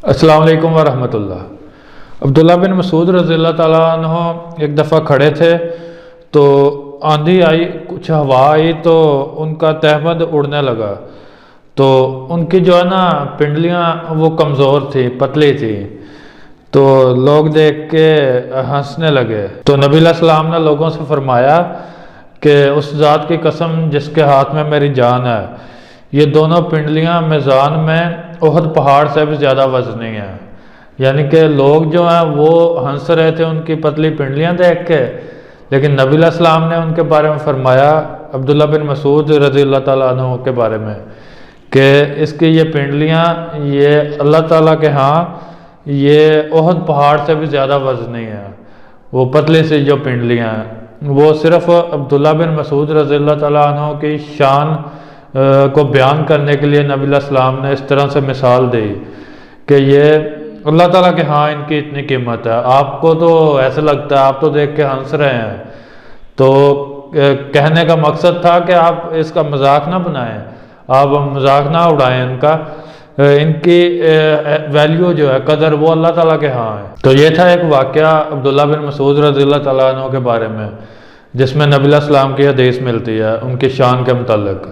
السلام علیکم ورحمۃ اللہ۔ عبداللہ بن مسعود رضی اللہ تعالیٰ عنہ ایک دفعہ کھڑے تھے تو آندھی آئی، کچھ ہوا آئی تو ان کا تہبند اڑنے لگا، تو ان کی جو ہے نا پنڈلیاں وہ کمزور تھی، پتلی تھی، تو لوگ دیکھ کے ہنسنے لگے۔ تو نبی علیہ السلام نے لوگوں سے فرمایا کہ اس ذات کی قسم جس کے ہاتھ میں میری جان ہے، یہ دونوں پنڈلیاں میزان میں احد پہاڑ سے بھی زیادہ وزنی ہیں۔ یعنی کہ لوگ جو ہیں وہ ہنس رہے تھے ان کی پتلی پنڈلیاں دیکھ کے، لیکن نبی علیہ السلام نے ان کے بارے میں فرمایا، عبداللہ بن مسعود رضی اللہ تعالیٰ عنہ کے بارے میں، کہ اس کی یہ پنڈلیاں یہ اللہ تعالیٰ کے ہاں یہ احد پہاڑ سے بھی زیادہ وزنی ہیں۔ وہ پتلی سی جو پنڈلیاں ہیں وہ صرف عبداللہ بن مسعود رضی اللہ تعالیٰ عنہ کی شان کو بیان کرنے کے لیے نبی علیہ السلام نے اس طرح سے مثال دی کہ یہ اللہ تعالیٰ کے ہاں ان کی اتنی قیمت ہے۔ آپ کو تو ایسا لگتا ہے، آپ تو دیکھ کے ہنس رہے ہیں، تو کہنے کا مقصد تھا کہ آپ اس کا مذاق نہ بنائیں، آپ مذاق نہ اڑائیں ان کا، ان کی ویلیو جو ہے، قدر، وہ اللہ تعالیٰ کے ہاں ہے۔ تو یہ تھا ایک واقعہ عبداللہ بن مسعود رضی اللہ تعالیٰ عنہ کے بارے میں، جس میں نبی علیہ السلام کی حدیث ملتی ہے ان کی شان کے متعلق۔